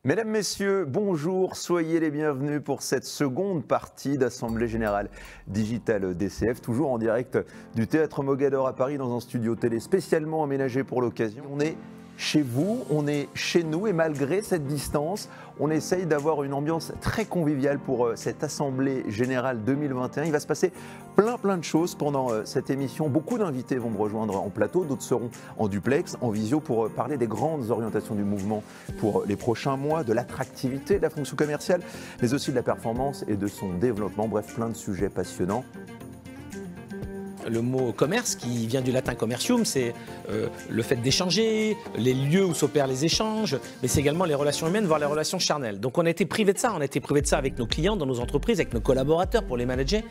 Mesdames, Messieurs, bonjour, soyez les bienvenus pour cette seconde partie d'Assemblée Générale Digitale DCF, toujours en direct du Théâtre Mogador à Paris dans un studio télé spécialement aménagé pour l'occasion. On est chez vous, on est chez nous et malgré cette distance, on essaye d'avoir une ambiance très conviviale pour cette Assemblée Générale 2021. Il va se passer plein de choses pendant cette émission. Beaucoup d'invités vont me rejoindre en plateau, d'autres seront en duplex, en visio pour parler des grandes orientations du mouvement pour les prochains mois, de l'attractivité de la fonction commerciale, mais aussi de la performance et de son développement. Bref, plein de sujets passionnants. Le mot commerce, qui vient du latin commercium, c'est le fait d'échanger, les lieux où s'opèrent les échanges, mais c'est également les relations humaines, voire les relations charnelles. Donc on a été privé de ça, avec nos clients, dans nos entreprises, avec nos collaborateurs pour les manager,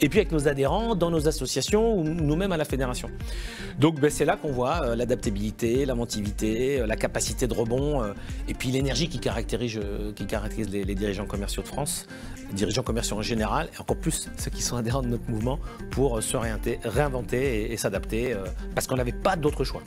et puis avec nos adhérents, dans nos associations ou nous-mêmes à la fédération. Donc c'est là qu'on voit l'adaptabilité, l'inventivité, la capacité de rebond, et puis l'énergie qui caractérise les dirigeants commerciaux de France, les dirigeants commerciaux en général, et encore plus ceux qui sont adhérents de notre mouvement, pour se réinventer et s'adapter parce qu'on n'avait pas d'autre choix.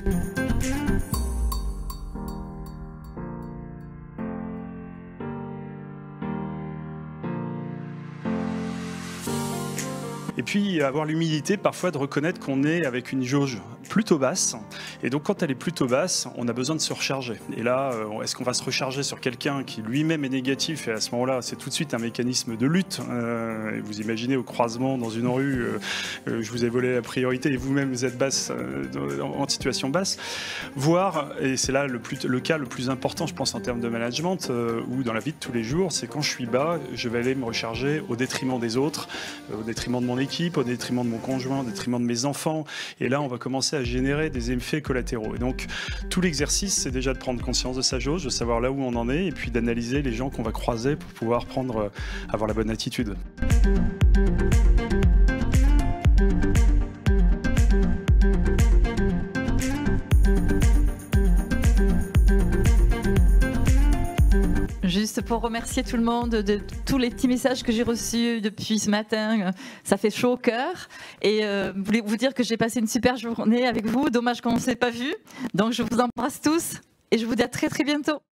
Et puis avoir l'humilité parfois de reconnaître qu'on est avec une jauge plutôt basse. Et donc quand elle est plutôt basse, on a besoin de se recharger. Et là, est-ce qu'on va se recharger sur quelqu'un qui lui-même est négatif? Et à ce moment-là, c'est tout de suite un mécanisme de lutte. Vous imaginez au croisement dans une rue, je vous ai volé la priorité et vous-même vous êtes basse, en situation basse. Voire, et c'est là le cas le plus important, je pense, en termes de management ou dans la vie de tous les jours, c'est quand je suis bas, je vais aller me recharger au détriment des autres, au détriment de mon équipe, au détriment de mon conjoint, au détriment de mes enfants. Et là, on va commencer à générer des effets collatéraux. Et donc, tout l'exercice, c'est déjà de prendre conscience de sa jauge, de savoir là où on en est, et puis d'analyser les gens qu'on va croiser pour pouvoir avoir la bonne attitude. Juste pour remercier tout le monde de tous les petits messages que j'ai reçus depuis ce matin, ça fait chaud au cœur. Et je voulais vous dire que j'ai passé une super journée avec vous. Dommage qu'on ne s'est pas vu. Donc je vous embrasse tous et je vous dis à très bientôt.